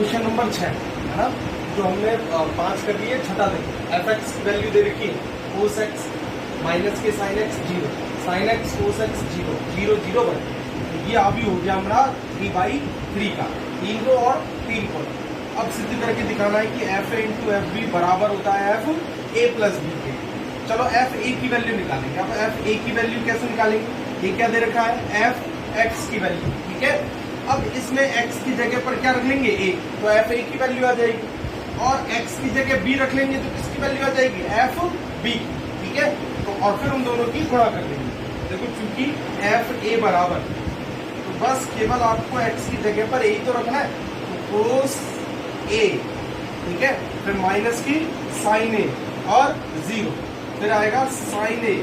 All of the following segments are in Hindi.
क्वेश्चन नंबर 6 है ना, जो हमने 5 कर लिए। छठा देखो, एफ एक्स की वैल्यू दे रखी है कोस एक्स माइनस के sine x 0, sine x cos x 0 0 0 1। ये अभी हो गया हमारा 3/3 का, 3 को और 3 को। अब सिद्ध करके दिखाना है कि F A into F B बराबर होता है एफ ए प्लस बी के। चलो एफ ए की वैल्यू निकालेंगे। अब एफ ए की वैल्यू कैसे निकालेंगे? ये क्या दे रखा है? एफ एक्स की वैल्यू, ठीक है। अब इसमें x की जगह पर क्या रख लेंगे? a, तो एफ ए की वैल्यू आ जाएगी। और x की जगह b रख लेंगे तो किसकी वैल्यू आ जाएगी? एफ बी, ठीक है। तो और फिर उन दोनों की गुणा कर लेंगे। देखो चूंकि एफ ए बराबर, तो बस केवल आपको x की जगह पर a ही तो रखना है, तो कोस a, ठीक है। फिर माइनस की साइन ए और 0, फिर आएगा साइन ए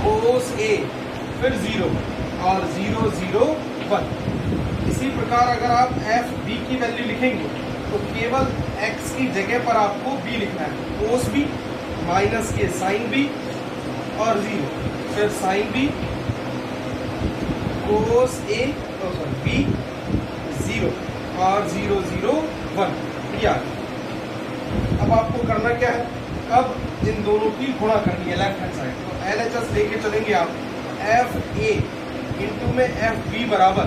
कोस ए, फिर 0 और 0 0 1। इसी प्रकार अगर आप एफ बी की वैल्यू लिखेंगे तो केवल x की जगह पर आपको b लिखना है, कोस बी माइनस के साइन बी और 0, फिर sine B cos A B 0 और 0 0 1। अब आपको करना क्या है? अब इन दोनों की गुणा करनी है लेफ्ट हैंड साइड। तो LHS लेके चलेंगे आप, एफ ए इंटू में एफ बी बराबर,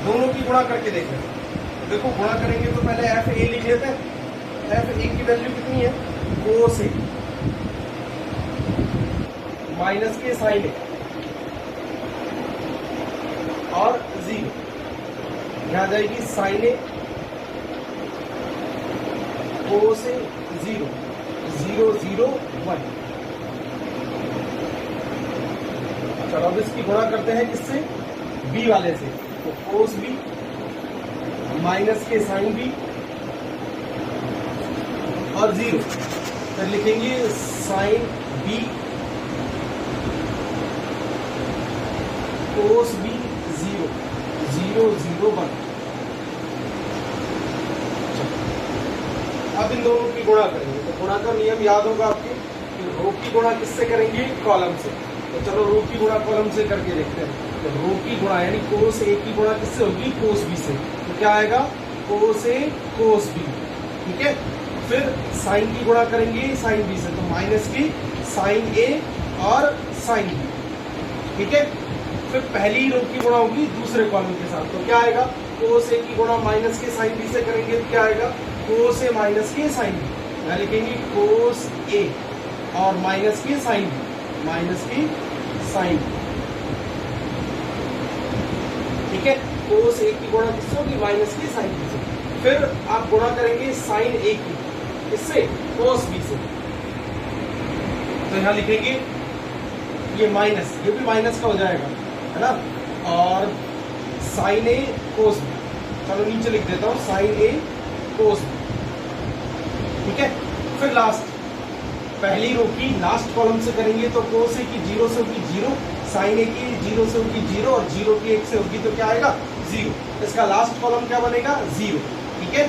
दोनों की गुणा करके देखें। देखो गुणा करेंगे तो पहले एफ ए लिख लेते हैं। एफ ए की वैल्यू कितनी है? कोस ए माइनस के साइन ए और 0, यहां जाएगी साइन ए कोस ए 0 0 0 1। चलो अब इसकी गुणा करते हैं किससे? बी वाले से। तो कोस बी माइनस के साइन बी और 0, फिर लिखेंगे साइन बी कोस बी 0 0 0 1। अब इन दोनों की गुणा करेंगे। तो गुणा का नियम याद होगा आपके कि रो की गुणा किससे करेंगे? कॉलम से। तो चलो रो की गुणा कॉलम से करके देखते हैं। तो रो की गुणा यानी कोस ए की गुणा किससे होगी? कोस बी से। तो क्या आएगा? कोस ए कोस बी, ठीक है। फिर साइन की गुणा करेंगे साइन बी से, तो माइनस की साइन ए और साइन बी, ठीक है। फिर पहली रो की गुणा होगी दूसरे कॉलम के साथ, तो क्या आएगा? कोस ए की गुणा माइनस के साइन बी से करेंगे तो क्या आएगा? कोस ए माइनस के साइन बी। यहाँ लिखेंगे कोस ए और माइनस के साइन बी, माइनस की साइन, ठीक है। कोस ए की गुणा किससे होगी? माइनस की साइन बी से। फिर आप गुणा करेंगे साइन ए की किससे? कोस बी से। तो यहां लिखेंगे ये माइनस, ये भी माइनस का हो जाएगा, है ना। और साइन ए कोस बी, चलो नीचे लिख देता हूं साइन ए कोस बी, ठीक है। फिर लास्ट पहली रो की लास्ट कॉलम से करेंगे तो कोस ए की 0 से होगी 0, साइन ए की 0 से होगी 0 और 0 की 1 से होगी तो क्या आएगा? 0। इसका लास्ट कॉलम क्या बनेगा? 0, ठीक है।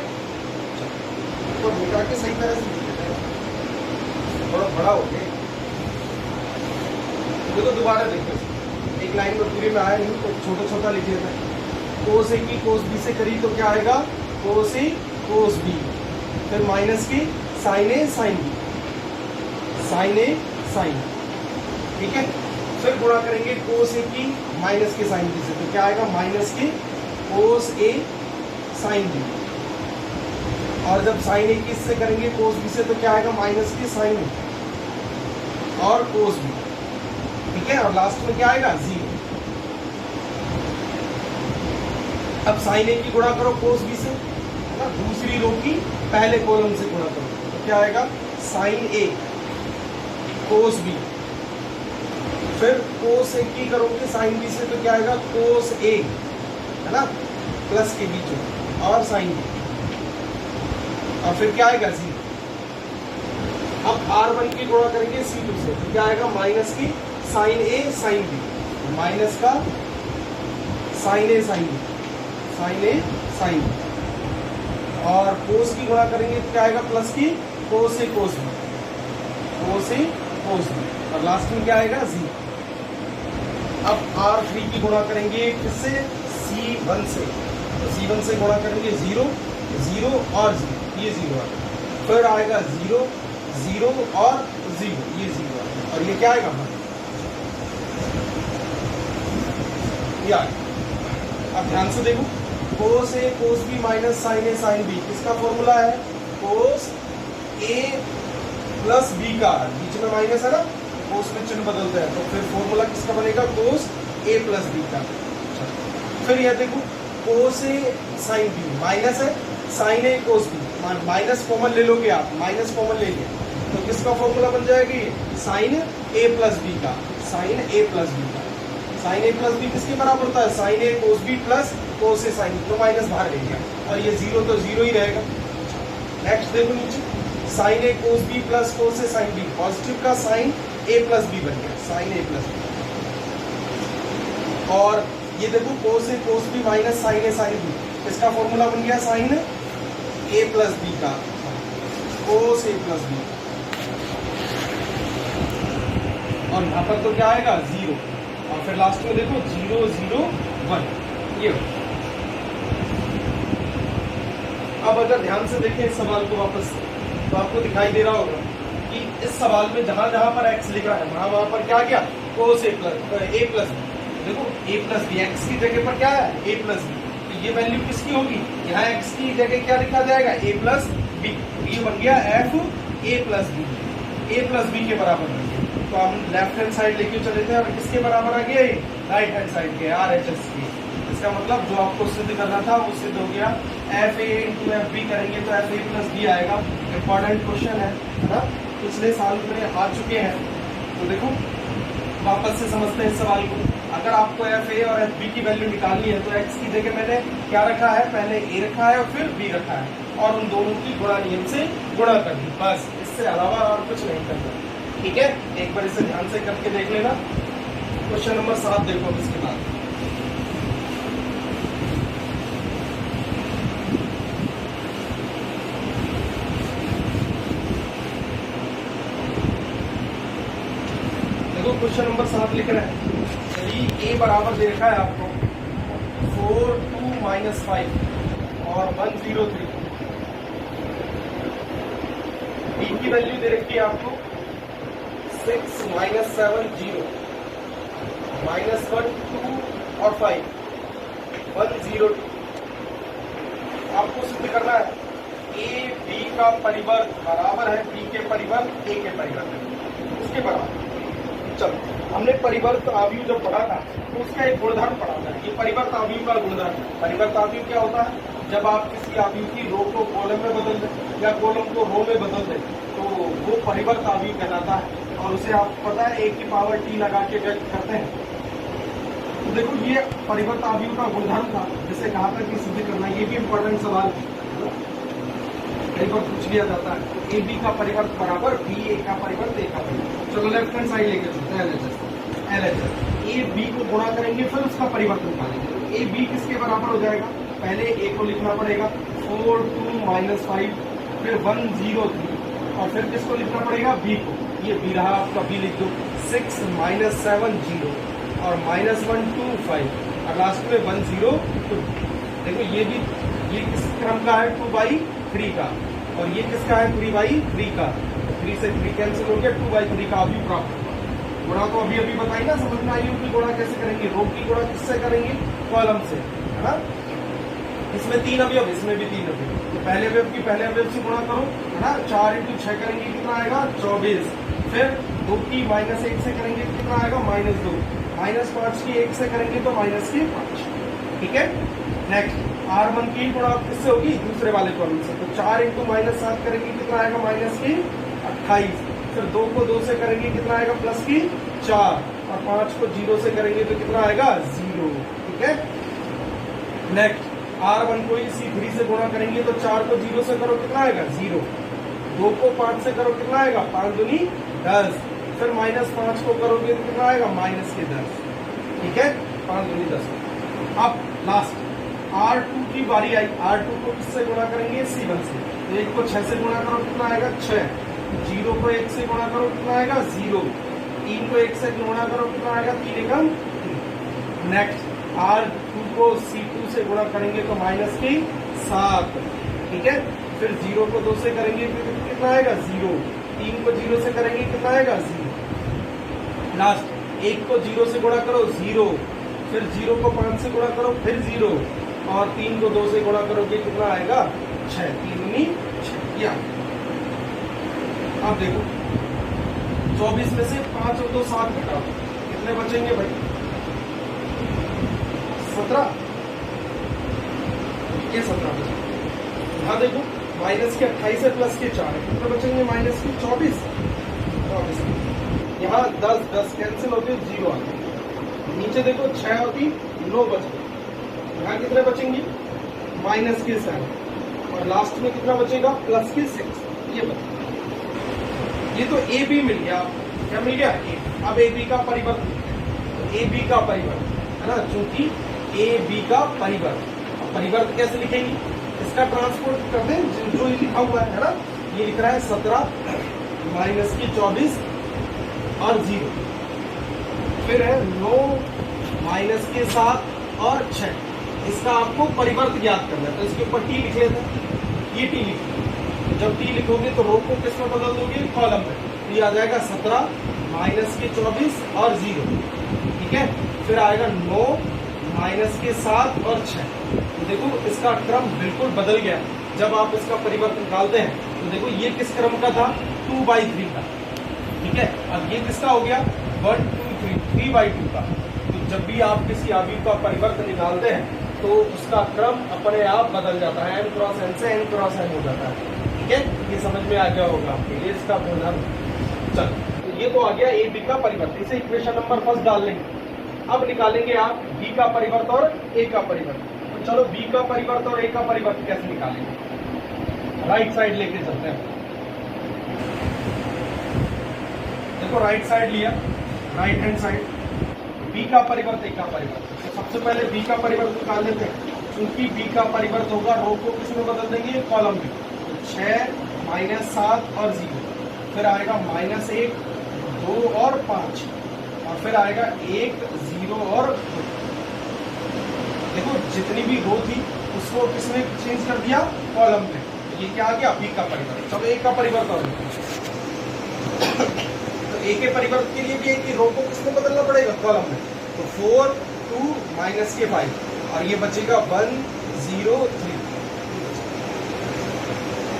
तो मिटा के सही तरह से लिख देते हैं, थोड़ा बड़ा हो गया। तो दोबारा देखो, एक लाइन में पूरी में आया नहीं तो छोटा छोटा लिख लेते हैं। कोस ए की कोस बी से करी तो क्या आएगा? कोस ए कोस बी, फिर माइनस की साइन ए साइन बी, साइन ए साइन, ठीक है। फिर गुणा करेंगे कोस ए की माइनस के साइन बी से, तो क्या आएगा? माइनस की कोस ए साइन बी। और जब साइन ए की इससे करेंगे कोस बी से तो क्या आएगा? माइनस की साइन ए और कोस बी, ठीक है। और लास्ट में क्या आएगा? 0। अब साइन ए की गुणा करो कोस बी से, है ना। दूसरी रो की पहले कॉलम से गुणा करो तो क्या आएगा? साइन ए कोस बी, फिर कोस ए की करोगे साइन बी से तो क्या आएगा? कोस ए, है ना, प्लस के बीच में और साइन बी, और फिर क्या आएगा? 0। अब R1 की गुणा करेंगे C2 से तो क्या आएगा? माइनस की साइन ए साइन बी, माइनस का साइन ए साइन बी, साइन ए साइन बी। और कोस की गुणा करेंगे तो क्या आएगा? प्लस की कोस ए कोस बी, कोस ए कोस बी, और लास्ट में क्या आएगा? 0। अब R3 की गुणा करेंगे किससे? C1 से, तो C1 से गुणा करेंगे 0 0 और 0, ये 0 आएगा। फिर आएगा 0 0 और 0, ये 0 आएगा। और ये क्या आएगा हमारा, ये आएगा। अब ध्यान से देखो, कोस ए कोस बी माइनस साइन ए साइन बी, किसका फॉर्मूला है, कोस ए प्लस बी का, बीच में माइनस है ना, कोस में चिन्ह बदलते हैं, तो फिर फॉर्मूला किसका बनेगा, कोस ए प्लस बी का। फिर यह देखो, कोस ए साइन बी माइनस है, साइन ए कोस बी, माइनस कॉमन ले लोगे आप, माइनस कॉमन ले लिया तो किसका फॉर्मूला बन जाएगा, ये साइन ए प्लस बी का, साइन ए प्लस बी का। साइन ए प्लस बी किसके बराबर होता है, साइन ए कोस बी प्लस कोस ए साइन, तो माइनस बाहर ले लिया और ये 0 तो 0 ही रहेगा। नेक्स्ट देखो नीचे, साइन ए कोस बी प्लस कोस ए साइन बी, पॉजिटिव का साइन ए प्लस बी बन गया, साइन ए प्लस बी। और ये देखो कोस ए कोस बी माइनस साइन ए साइन बी, इसका फॉर्मूला बन गया साइन ए प्लस बी का, कोस ए प्लस बी। और यहां पर तो क्या आएगा 0, और फिर लास्ट में देखो 0 0 1, ये। अब अगर ध्यान से देखें इस सवाल को वापस, तो आपको दिखाई दे रहा होगा कि इस सवाल में जहां जहां पर x लिखा है वहां पर क्या गया, कोस ए प्लस बी। देखो a प्लस बी, एक्स की जगह पर क्या है, a प्लस बी, तो ये वैल्यू किसकी होगी, यहाँ x की जगह क्या लिखा जाएगा, a प्लस बी, ये बन गया f a प्लस बी के बराबर बन गया। तो हम लेफ्ट हैंड साइड लेके चले थे और किसके बराबर आ गया, राइट हैंड साइड के, RHS के। इसका मतलब जो आपको सिद्ध करना था वो सिद्ध हो गया। FA इंटू FB करेंगे तो FA प्लस बी आएगा। इंपॉर्टेंट क्वेश्चन है ना, पिछले साल में आ चुके हैं। तो देखो वापस से समझते हैं इस सवाल को। अगर आपको FA और FB की वैल्यू निकालनी है तो x की जगह मैंने क्या रखा है, पहले a रखा है और फिर b रखा है और उन दोनों की गुणा नियम से गुणा कर दी, बस, इससे अलावा और कुछ नहीं करना। ठीक है, एक बार इसे ध्यान से करके देख लेना। क्वेश्चन नंबर 7 देखो अब इसके बाद। देखो क्वेश्चन नंबर 7 लिख रहे हैं, यदि a बराबर दे रखा है आपको 4 2 माइनस 5 और 1 0 3, b की वैल्यू दे रखी है आपको 6 माइनस 7 0 माइनस 1 2 और 5 1 0 2। आपको सिद्ध करना है a b का परिवर्त बराबर है b के परिवर्त a के परिवर्त, उसके बराबर। चलो, हमने परिवर्त आव्यूह जब पढ़ा था तो उसका एक गुणधर्म पढ़ा था, ये परिवर्त आव्यूह का गुणधर्म। परिवर्त आव्यूह क्या होता है, जब आप किसी आव्यूह की रो को कॉलम में बदल दें या कॉलम को रो में बदल दें तो वो परिवर्त आव्यूह कहलाता है, और उसे आप पता है a की पावर t लगा के व्यक्त करते हैं। तो देखो ये परिवर्त आव्यूह का गुणधर्म था जिसे कहा था कि सिद्ध करना। ये भी इंपॉर्टेंट सवाल कई बार पूछ लिया जाता है। तो ए बी का परिवर्त बराबर बी ए का परिवर्त ए का परिवर्त। चलो लेफ्ट हैंड साइड लेके चलते हैं, LHS ए बी को गुणा करेंगे फिर उसका परिवर्त निकालेंगे। ए बी किसके बराबर हो जाएगा, पहले ए को लिखना पड़ेगा 4 2 माइनस 5 फिर 1 0 3 और फिर किसको लिखना पड़ेगा, बी को। ये बी रहा आपका, बी लिख दो 6 माइनस 7 0 और माइनस 1 2 5 और लास्ट में 1 0 2। देखो ये भी, ये किस क्रम का है, 2/3 का, और ये किसका है 3/3 का। 3 से 3 कैंसिल हो गया, 2/3 का अभी प्राप्त होगा। गुणा तो अभी अभी बताई ना, समझ में आई होगी गुणा कैसे करेंगे। रो की गुणा किससे करेंगे, कॉलम से, है ना। इसमें 3 अवयव, इसमें भी 3 अवयव, तो पहले अवयव की पहले अवयव से गुणा करो, है ना। 4 × 6 करेंगे कितना आएगा, 24। फिर 2 की -1 से करेंगे कितना आएगा, -2। -5 की 1 से करेंगे तो -5। ठीक है। नेक्स्ट R1 की गुणा किससे होगी, दूसरे वाले कॉलम से, तो 4 × -7 करेंगे कितना आएगा, -28। फिर 2 को 2 से करेंगे कितना आएगा, +4 और 5 को 0 से करेंगे तो कितना आएगा, 0। ठीक है। नेक्स्ट R1 को इसी 3 से गुणा करेंगे तो 4 को 0 से करो कितना आएगा, 0। 2 को 5 से करो कितना आएगा, 5 दूनी 10। फिर -5 को करोगे तो कितना आएगा, -10। ठीक है, 5 दूनी 10। अब लास्ट R2 की बारी आई। R2 को किससे गुणा करेंगे, C1 से। तो 1 को 6 से गुणा करो कितना आएगा, 6। 0 को 1 से गुणा करो कितना आएगा, 0। 3 को 1 से गुणा करो कितना आएगा, 3 एकम 3। नेक्स्ट R2 को C2 से गुणा करेंगे तो माइनस की 7, ठीक है। फिर 0 को 2 से करेंगे फिर कितना आएगा 0, 3 को 0 से करेंगे कितना आएगा 0, लास्ट 1 को 0 से गुणा करो 0, फिर 0 को 5 से गुणा करो फिर 0, और 3 को 2 से गुणा करोगे कितना आएगा 6, 3 6। अब देखो 24 में से 5 और 2 7 घटाओ, कितने बचेंगे भाई 17, ये 17 बचेंगे। यहाँ देखो माइनस के 28 है प्लस के 4 है, कितने बचेंगे माइनस के 24। यहाँ 10 10 कैंसिल होते 0 आते, नीचे देखो 6 और 3 9 बच गए। यहाँ कितने बचेंगे माइनस के 7, और लास्ट में कितना बचेगा प्लस के 6, ये बचेगा। ये तो ए बी मिल गया, क्या मिल गया ए। अब ए बी का परिवर्त, ए बी का परिवर्त है ना, चूंकि ए बी का परिवर्त, परिवर्त कैसे लिखेंगे, इसका ट्रांसपोर्ट कर दें जो लिखा हुआ है ना, ये लिख रहा है 17 माइनस की 24 और 0, फिर है 9 माइनस के 7 और 6, इसका आपको परिवर्त ज्ञात करना है, तो इसके ऊपर टी लिख लेते हैं, ये टी लिख, जब टी लिखोगे तो रो को किस में बदल दोगे कॉलम में, तो ये आ जाएगा 17 माइनस के 24 और 0, ठीक है। फिर आएगा 9 माइनस के 7 और 6, तो देखो इसका क्रम बिल्कुल बदल गया। जब आप इसका परिवर्तन निकालते हैं तो देखो ये किस क्रम का था 2/3 का, ठीक है। अब ये किसका हो गया 1 2 3 3/2 का। तो जब भी आप किसी अवयव का परिवर्तन निकालते हैं तो उसका क्रम अपने आप बदल जाता है, n क्रॉस n से n क्रॉस n हो जाता है, ठीक है। ये समझ में आ गया होगा आपके लिए इसका गुणधर्म। चलो तो ये तो आ गया ए बी का परिवर्तन, इसे इक्वेशन नंबर फर्स्ट डाल लेंगे। अब निकालेंगे आप बी का परिवर्त और ए का परिवर्त। तो चलो बी का परिवर्त और ए का परिवर्त कैसे निकालेंगे, राइट साइड लेके चलते हैं। देखो राइट साइड लिया, राइट हैंड साइड, बी का परिवर्त ए का परिवर्त। तो सबसे पहले बी का परिवर्त निकाल लेते हैं, क्योंकि बी का परिवर्त होगा रो को किसमें बदल देंगे कॉलम में, तो 6 माइनस 7 और 0, फिर आएगा माइनस 1 2 और 5, और फिर आएगा 1 0 और 2। देखो जितनी भी रो थी उसको किसने चेंज कर दिया कॉलम में, तो ये क्या आ गया बी का परिवर्त। चलो ए का परिवर्त और तो ए के परिवर्त के लिए भी एक रो को किसमें बदलना पड़ेगा कॉलम में, तो 4 2 माइनस के 5, और ये बचेगा 1 0 3।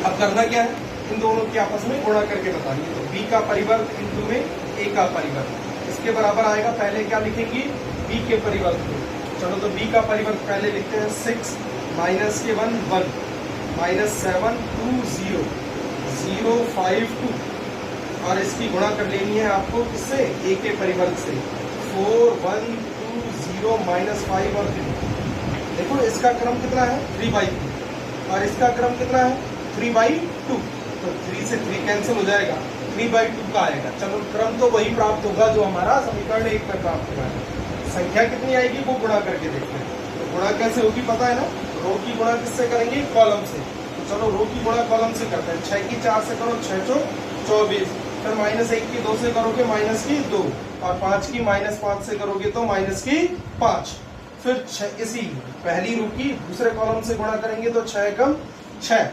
अब करना क्या है, इन दोनों के आपस में गुणा करके बताइए। तो बी का परिवर्त इंटू में ए का परिवर्त, इसके बराबर आएगा, पहले क्या लिखेंगे बी के परिवर्त को। चलो तो बी का परिवर्त पहले लिखते हैं 6 माइनस के 1 1 माइनस 7 2 0 0 5 2, और इसकी गुणा कर लेनी है आपको किससे ए के परिवर्त से, 4 1 2 0 माइनस 5 और 3। देखो इसका क्रम कितना है 3/3, और इसका क्रम कितना है 3/2, तो 3 से 3 कैंसिल हो जाएगा, 3/2 का आएगा। चलो क्रम तो वही प्राप्त होगा जो हमारा समीकरण 1 में प्राप्त हुआ है। संख्या कितनी आएगी वो गुणा करके देखते हैं। तो गुणा कैसे होगी पता है ना, रो की गुणा किससे करेंगे कॉलम से। तो चलो रो की गुणा कॉलम से करते हैं, 6 की 4 से करो 6 चौ 24, फिर माइनस 1 की 2 से करोगे माइनस की 2, और 5 की माइनस 5 से करोगे तो माइनस की 5। फिर इसी पहली रो की दूसरे कॉलम से गुणा करेंगे तो 6 कम 6,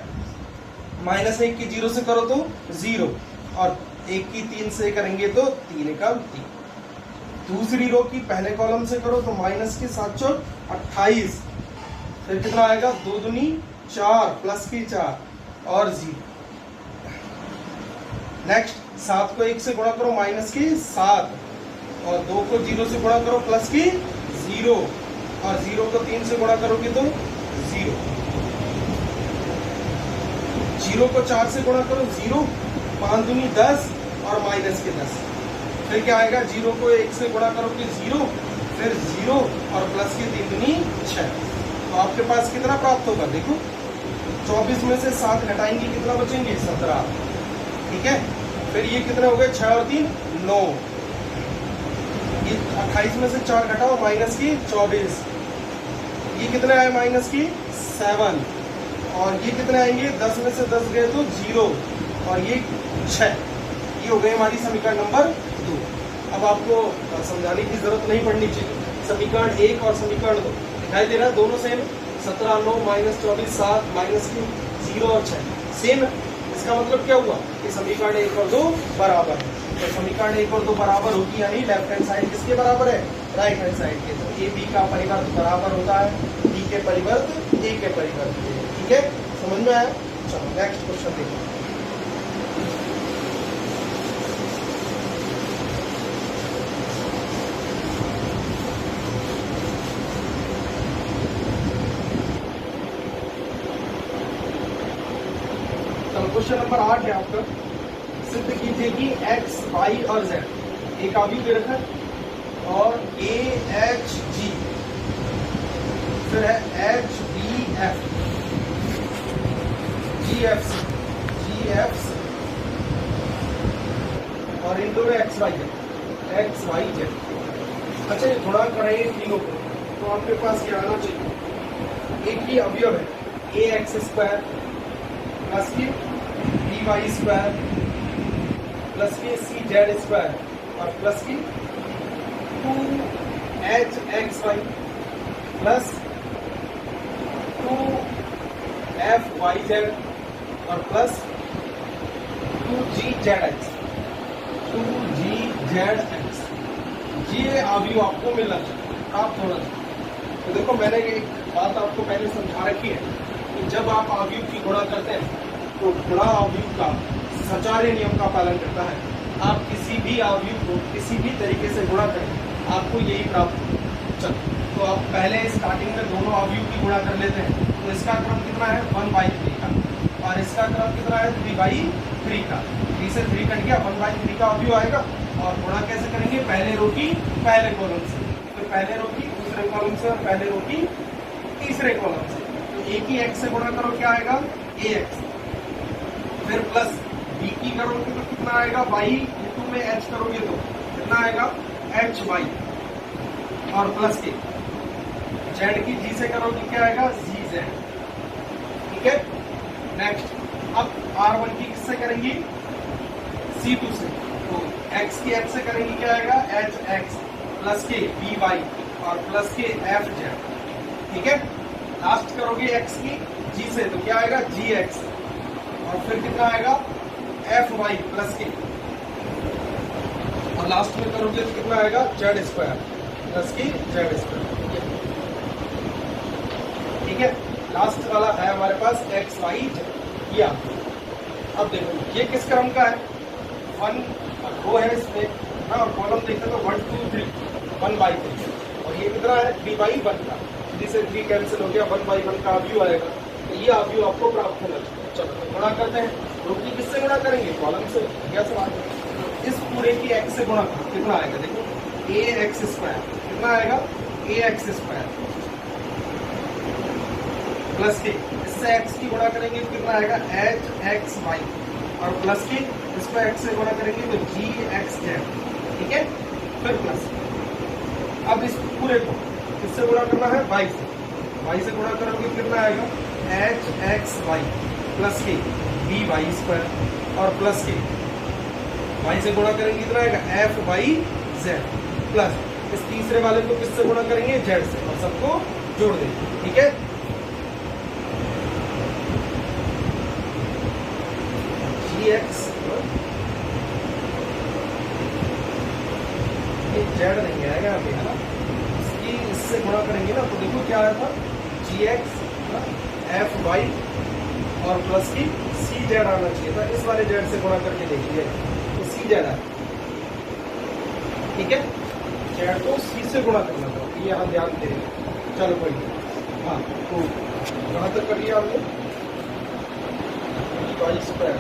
माइनस 1 की 0 से करो तो 0, और 1 की 3 से करेंगे तो 3 कम 3। दूसरी रो की पहले कॉलम से करो तो माइनस की 7 चौ 28, फिर कितना आएगा 2 दूनी 4 प्लस की 4 और 0। नेक्स्ट 7 को 1 से गुणा करो माइनस की 7, और 2 को 0 से गुणा करो प्लस की 0, और 0 को 3 से गुणा करोगे तो 0, 0 को 4 से गुणा करो 0, 5 दूनी 10 और माइनस के 10। फिर क्या आएगा 0 को 1 से गुणा करोगे 0, फिर 0 और प्लस की 3 दूनी 6। तो आपके पास कितना प्राप्त होगा, देखो 24 में से 7 घटाएंगे कितना बचेंगे 17, ठीक है। फिर ये कितने हो गए 6 और 3 9, ये 28 में से 4 घटाओ माइनस की 24, ये कितने आए माइनस की 7, और ये कितने आएंगे 10 में से 10 गए तो 0, और ये 6। ये हो गई हमारी समीकरण नंबर 2। अब आपको समझाने की जरूरत नहीं पड़नी चाहिए, समीकरण 1 और समीकरण 2 दिखाई दे रहा है, दोनों सेम। 17 9 माइनस 24 7 माइनस 0 और 6 सेम है। इसका मतलब क्या हुआ कि समीकरण 1 और 2 बराबर है। तो समीकरण 1 और 2 बराबर होगी, यानी लेफ्ट हैंड साइड किसके बराबर है, राइट हैंड साइड के। तो ए बी का परिवर्त बराबर होता है बी के परिवर्त ए के परिवर्त के। ठीक है, समझ में आया। चलो नेक्स्ट क्वेश्चन देखो। क्वेश्चन नंबर 8 है आपका। सिद्ध कीजिए कि x, y और z एक आव्यूह दे रखा है और a h g फिर है h b f g f c और इन दोनों x y z। अच्छा, ये गुणा करें इन तीनों को तो आपके पास क्या आना चाहिए, एक ही अवयव है a x स्क्वायर प्लस की बी वाई स्क्वायर प्लस के सी जेड स्क्वायर और प्लस की 2hxy प्लस 2fyz और प्लस 2gzx। ये अवयव आपको मिलना चाहिए, प्राप्त होना चाहिए। तो देखो, मैंने एक बात आपको पहले समझा रखी है कि जब आप अवयव की गुणा करते हैं तो गुणा अवयव का सचार्य नियम का पालन करता है। आप किसी भी अवयव को किसी भी तरीके से गुणा करें, आपको यही प्राप्त होगा। चलो, तो आप पहले स्टार्टिंग में दोनों अवयव की गुणा कर लेते हैं। तो इसका क्रम कितना है, 1/3 का, और इसका क्रम कितना है, 3/3 का। 3 से 3 कट गया, 1/3 का अवयव आएगा। और गुणा कैसे करेंगे, पहले रो की पहले कॉलम से, फिर पहले रो की दूसरे कॉलम से और पहले रो की तीसरे कॉलम से। तो एक ही x से गुणा करो, क्या आएगा, ax। फिर प्लस b की करोगे तो कितना आएगा, y इंटू में h करोगे तो कितना आएगा, hy और प्लस के z की g से करोगे क्या आएगा, gz। ठीक है, नेक्स्ट अब r1 की किससे करेंगी, c2 से। तो x की h से करेंगे क्या आएगा, hx प्लस के by और प्लस के fz। ठीक है, लास्ट करोगे x की g से तो क्या आएगा, gx और फिर कितना आएगा, fy प्लस के, और लास्ट में करोगे तो कितना आएगा, z स्क्वायर प्लस की z स्क्वायर। ठीक है, लास्ट वाला है हमारे पास x y z। अब देखो ये किस क्रम का है, 1 रो है इसमें और कॉलम देखते तो 1 2 3 1/3 और ये कितना है, 3/1 का। 3 से 3 कैंसिल हो गया, 1/1 का अवयव आएगा। तो ये अवयव आपको प्राप्त होना चाहिए। चलो गुणा करते हैं, रो की किससे गुणा करेंगे, कॉलम से। क्या सवाल है, इस पूरे की x से गुणा कितना आएगा, देखो ax स्क्वायर कितना आएगा, ax स्क्वायर प्लस के इससे x की गुणा करेंगे तो कितना आएगा, hxy और प्लस के इसको x से गुणा करेंगे तो gxz। ठीक है, फिर प्लस। अब इस पूरे को किससे गुणा करना है, y से गुणा करोगे कितना आएगा, hxy प्लस के by स्क्वायर और प्लस के y से गुणा करेंगे कितना आएगा, fyz प्लस इस तीसरे वाले को किससे गुणा करेंगे, z से, और सबको जोड़ देंगे। ठीक है, gx ये z नहीं आएगा अभी, है ना, इसकी इससे गुणा करेंगे ना तो देखो क्या आया था, gx fy और प्लस की cz आना चाहिए था। इस वाले z से गुणा करके देखिए तो cz आया। ठीक है, z को c से गुणा करना था, ये यहाँ ध्यान देंगे। चलो कोई नहीं, हाँ तो कहाँ तक कर लिया आपने, by स्क्वायर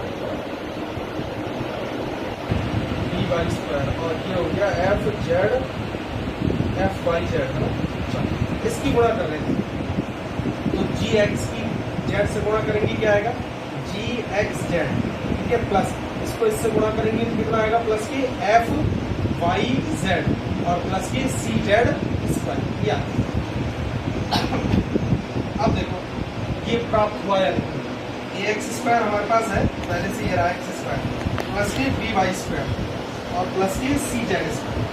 और ये हो गया fyz है ना। इसकी गुणा कर रहे थे तो gx की z से गुणा करेंगे क्या आएगा, gxz। ठीक है, प्लस इसको इससे गुणा करेंगे तो कितना आएगा, प्लस की fyz और प्लस की cz स्क्वायर। या अब देखो ये प्राप्त हुआ या नहीं, ax स्क्वायर हमारे पास है पहले से, ये रहा x स्क्वायर प्लस की by स्क्वायर और प्लस की cz स्क्वायर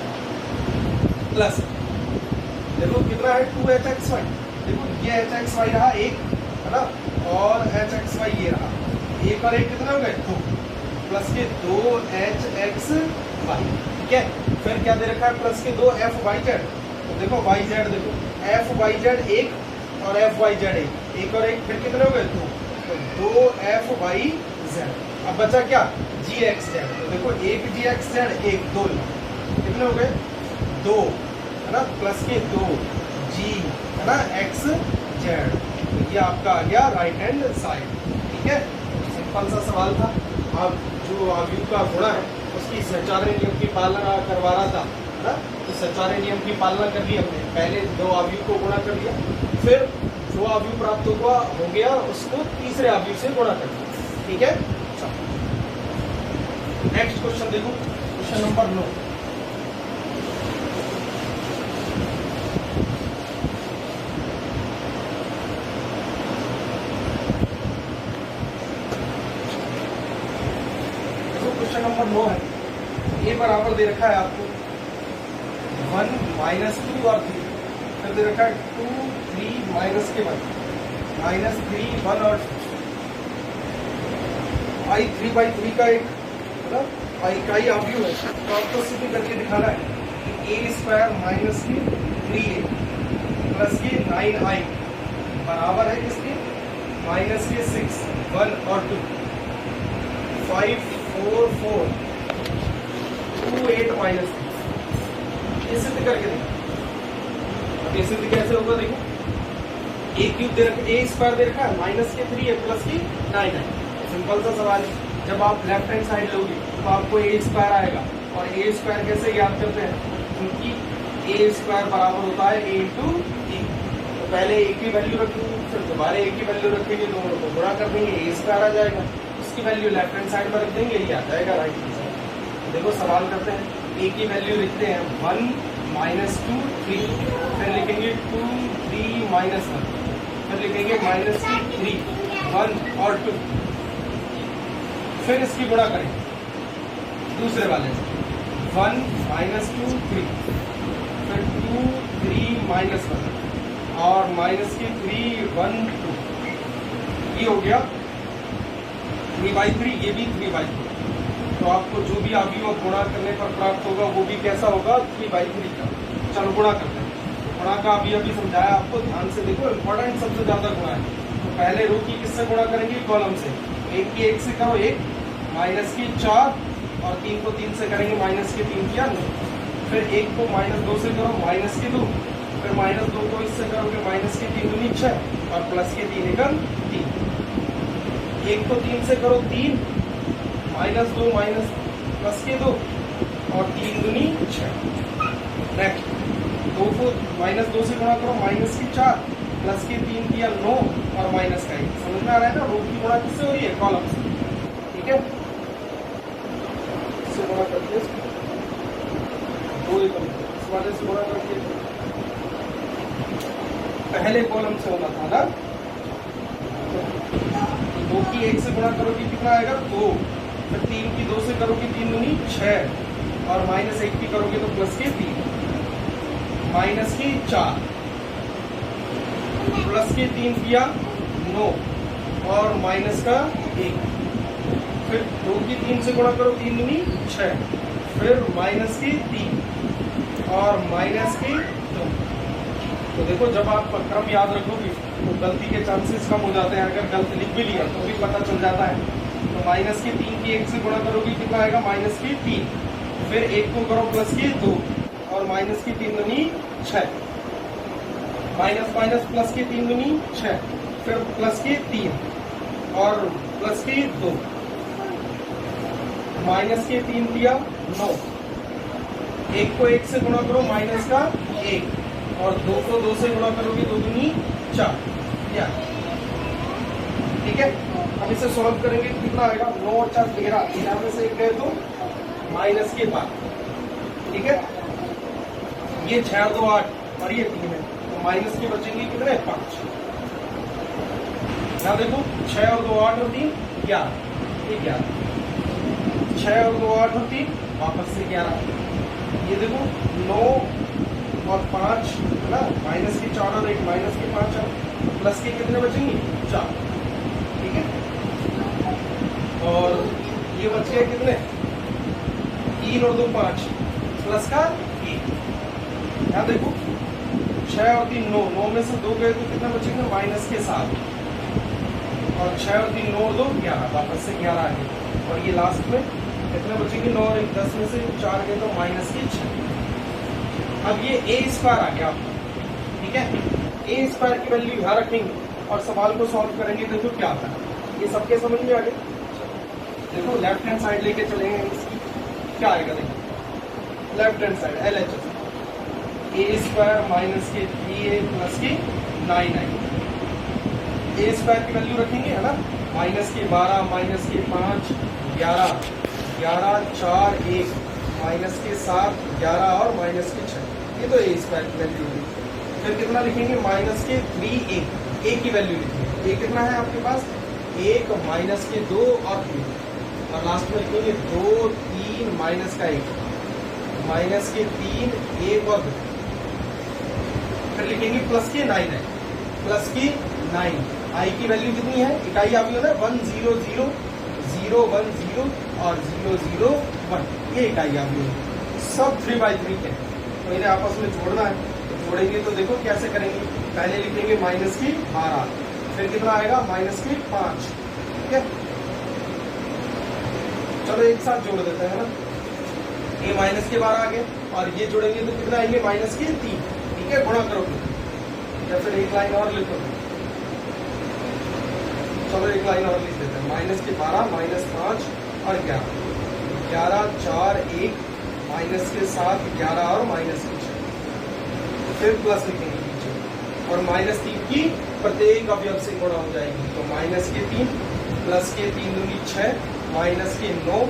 प्लस देखो कितना है 2hxy, देखो ये hxy रहा एक, है ना, और hxy ये रहा एक, और एक कितना हो गए 2, प्लस के 2hxy, ठीक है। फिर क्या दे रखा है, प्लस के 2fyz, तो देखो yz, देखो fyz एक और fyz एक और एक, फिर कितने हो गए 2, तो 2fyz। अब बचा क्या gxz, तो देखो एक gxz एक, दो कितने हो गए 2, है ना, प्लस के 2 g, है ना, xz, तो ये आपका आ गया राइट हैंड साइड, ठीक है। सिंपल सा सवाल था। अब जो अवयव का गुणा है उसकी सचारे नियम की पालना करवा रहा था, है ना, तो सचारे नियम की पालना कर ली हमने, पहले दो अवयव को गुणा कर लिया, फिर जो अवयव प्राप्त हुआ हो गया उसको तीसरे अवयव से गुणा कर दिया, ठीक है। नेक्स्ट क्वेश्चन देखो, क्वेश्चन नंबर 9। क्वेश्चन नंबर 9 है, ए बराबर दे रखा है आपको 1 -2 और 3, फिर दे रखा है 2 3 माइनस के 1 -3 1 और 2, आई 3/3 का एक इकाई अवयव है, तो आपको सिद्ध करके दिखाना है कि a स्क्वायर माइनस की 3a प्लस की 9i बराबर है किसके, माइनस के 6 1 और 2 5 4 4 2 8 माइनस, ये सिद्ध करके देखो। अब ये सिद्ध कैसे होगा, देखो a क्यूब दे रखा, a स्क्वायर दे रखा है, माइनस के 3a प्लस की 9i, सिंपल सा सवाल है। जब आप लेफ्ट हैंड साइड लोगे तो आपको a स्क्वायर आएगा, और a स्क्वायर कैसे याद करते हैं, क्योंकि a स्क्वायर बराबर होता है a इंटू e, तो पहले a की वैल्यू रखेंगे, फिर दोबारा a की वैल्यू रखेंगे, दोनों को गुणा कर देंगे, a स्क्वायर आ जाएगा, उसकी वैल्यू लेफ्ट हैंड साइड में रख देंगे, ये आ जाएगा राइट हैंड साइड। देखो सवाल करते हैं, a की वैल्यू लिखते हैं 1 -2 3, फिर लिखेंगे 2 3 -1, फिर लिखेंगे माइनस की 3 1 और 2, फिर इसकी गुणा करें दूसरे वाले से 1 -2 3, फिर 2 3 -1 और माइनस की 3 1 2, ये हो गया 3/3, ये भी 3/3। तो आपको जो भी अवयव गुणा करने पर प्राप्त होगा वो भी कैसा होगा 3/3 का। चलो गुणा करते हैं, गुणा का अभी अभी समझाया आपको, ध्यान से देखो, इंपॉर्टेंट सबसे ज्यादा गुणा है। तो पहले रो की किससे गुणा करेंगे, कॉलम से, 1 की 1 से करो 1, माइनस की 4 और 3 को 3 से करेंगे, माइनस की 3 किया 9, फिर 1 को -2 से करो, माइनस की 2, फिर -2 को इससे करोगे, माइनस की 3 दूनी 6 और प्लस की 3 एकम 3, 1 को 3 से करो 3, -2 माइनस प्लस के 2 और 3 दूनी 6। नेक्स्ट 2 को -2 से गुणा करो, माइनस की 4 प्लस की 3 किया 9 और माइनस का 1, समझ में आ रहा है ना, रो की गुणा किससे हो रही है, कॉलम से, ठीक है। इससे गुणा करके 2 एकम, इस वाले से गुणा करके पहले कॉलम से होना था ना, 2 की 1 से गुणा करोगे कितना आएगा 2, फिर 3 की 2 से करोगे 3 दूनी 6 और -1 की करोगे तो प्लस की 3, माइनस की 4 प्लस की 3 किया 9 और माइनस का 1, फिर 2 की 3 से गुणा करो 3 दूनी 6, फिर माइनस की 3 और माइनस की 2। तो देखो जब आप क्रम याद रखोगे तो गलती के चांसेस कम हो जाते हैं, अगर गलत लिख भी लिया तो भी पता चल जाता है। तो माइनस की 3 की 1 से गुणा करोगे कितना आएगा, माइनस की 3, फिर 1 को करो प्लस की 2 और माइनस की 3 दूनी 6, माइनस माइनस प्लस की 3 दूनी 6, फिर प्लस की 3 और प्लस की 2, माइनस के 3 दिया 9, 1 को 1 से गुणा करो माइनस का 1 और 2 को 2 से गुणा करोगे 2 दूनी 4, या ठीक है। अब इसे सॉल्व करेंगे कितना आएगा, 9 और 4 13, 13 में से 1 गए तो माइनस के 5, ठीक है। ये 6 और 2 8 और ये 3 है, तो माइनस के बचेंगे कितने 5। यहाँ देखो 6 और 2 8 और 3 11, ये 11, 6 और 2 8 और 3 वापस से 11, ये देखो 9 और 5 है ना, माइनस के 4 और 1 माइनस के 5 और प्लस के कितने बचेंगे 4, ठीक है। और ये बच गए कितने 3 और 2 5 प्लस का 1। यहाँ देखो 6 और 3 9, 9 में से 2 गए तो कितना बचेंगे माइनस के 7, और 6 और 3 9 और 2 11, वापस से 11 आ गए। और ये लास्ट में कितने बचेंगे 9 और 1 10 में से 4 गए तो माइनस के 6। अब ये ए स्क्वायर आ गया आपका, ठीक है। ए स्क्वायर की वैल्यू यहाँ रखेंगे और सवाल को सॉल्व करेंगे, देखो क्या आता है। ये सबके समझ में आ गया। देखो लेफ्ट हैंड साइड लेके चलेंगे, इसकी क्या आएगा, देखो लेफ्ट हैंड साइड LHS ए स्क्वायर माइनस के 3a प्लस के 9 ए स्क्वायर की वैल्यू रखेंगे है ना, माइनस के 12 माइनस के 5 11 11 4 1 माइनस के 7 11 और माइनस के 6, ये तो ए स्क्वायर की वैल्यू होगी। फिर कितना लिखेंगे माइनस के 3a, ए की वैल्यू लिखेंगे, ए कितना है आपके पास 1 माइनस के 2 और 3, और लास्ट में लिखेंगे 2 3 माइनस का 1 माइनस के 3 1 और 2। फिर लिखेंगे प्लस के 9 है, प्लस की 9 आई की वैल्यू कितनी है, इकाई आपकी होता है 1 0 0 0 1 0 और 0 0 1, ये इकाई आपकी है। सब 3/3 के, तो इन्हें आपस में जोड़ना है। तो जोड़ेंगे तो देखो कैसे करेंगे, पहले लिखेंगे माइनस की 12, फिर कितना आएगा माइनस की 5, ठीक है। चलो एक साथ जोड़ देते हैं ना, ये माइनस के 12 आ गए और ये जोड़ेंगे तो कितना आएंगे माइनस के 3, ठीक है। गुणा करोगे या फिर एक लाइन और लिखो, चलो एक लाइन और लिख देते हैं, माइनस के 12 माइनस 5 और 11 11 4 1 माइनस के 7 11 और माइनस के 6, फिर प्लस लिखेंगे पीछे, और माइनस 3 की प्रत्येक अवयव से गुणा हो जाएगी, तो माइनस के 3 प्लस के 3 दूनी 6 माइनस के 9,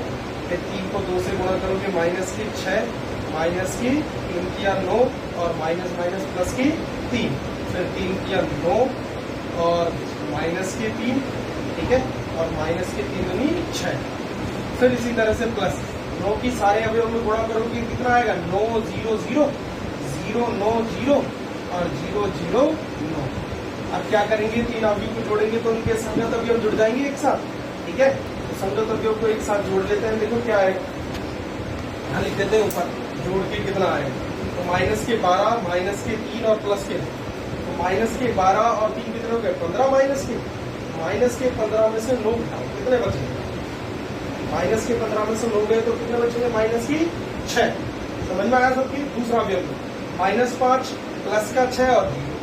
फिर 3 को 2 से गुणा करोगे माइनस के 6 माइनस की 3 किया 9 और माइनस माइनस प्लस की 3, फिर 3 किया 9 और माइनस के 3, ठीक है, और माइनस के 3 दूनी 6, फिर इसी तरह से प्लस 9 की सारे अवयव में गुणा करोगे कितना आएगा 9 0 0 0 9 0 और 0 0 9। अब क्या करेंगे, 3 अवयव को जोड़ेंगे तो उनके संगत अवयव जुड़ जाएंगे एक साथ, ठीक है। तो संगत अवयव को एक साथ जोड़ लेते हैं, देखो क्या है, यहाँ लिख देते हैं ऊपर जोड़ के कितना आएगा, तो माइनस के 12 माइनस के 3 और प्लस के, तो माइनस के 12 और 3 कितने हो गए 15, माइनस के 15 में से 9 घटाओ कितने बचेंगे, माइनस के 15 में से 9 गए तो कितने बचेंगे माइनस की 6, समझ में आया सबकी। दूसरा अवयव माइनस 5 प्लस का 6 और 0,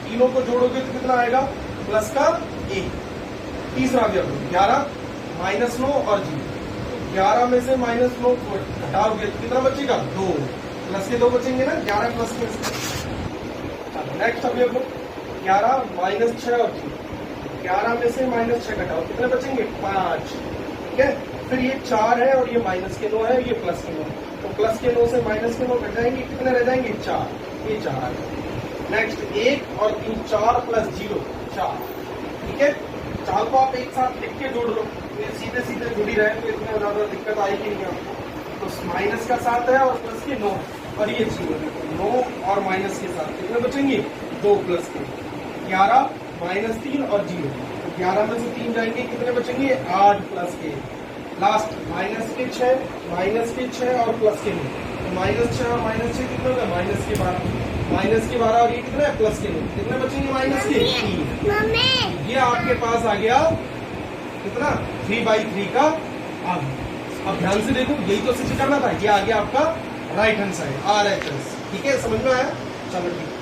तीनों को जोड़ोगे तो कितना आएगा प्लस का 1। तीसरा अवयव 11 माइनस 9 और 0, 11 में से माइनस 9 घटाओगे तो कितना बचेगा 2, प्लस के 2 बचेंगे ना, 11 प्लस के। नेक्स्ट अवयव 11 माइनस 6 और 0, 11 में से माइनस 6 घटाओ कितने बचेंगे 5, ठीक है। फिर ये 4 है और ये माइनस के 9 है, ये प्लस के 9, तो प्लस के 9 से माइनस के 9 घट जाएंगे, कितने रह जाएंगे 4, ये 4 आ गए। नेक्स्ट 1 और 3 4 प्लस 0 4, ठीक है। 4 को आप एक साथ लिख के जोड़ लो, ये सीधे सीधे जुड़ी रहे तो इतना ज्यादा दिक्कत आएगी नहीं आपको। तो माइनस का 7 है और प्लस के 9 और ये 0, 9 और माइनस के 7 कितने बचेंगे 2 प्लस के 11 माइनस 3 और 0, 11 में से 3 जाएंगे कितने बचेंगे 8 प्लस के। लास्ट माइनस के 6 और प्लस के 9, तो माइनस 6 और माइनस 6 कितने होगा माइनस के 12 और ये कितना है प्लस के 9, कितने बचेंगे माइनस के 3। ये आपके पास आ गया कितना 3/3 का आगे। अब ध्यान से देखो, यही तो सिद्ध करना था, ये आ गया आपका राइट हैंड साइड RHS, ठीक है, समझ में आया, चलो ठीक है।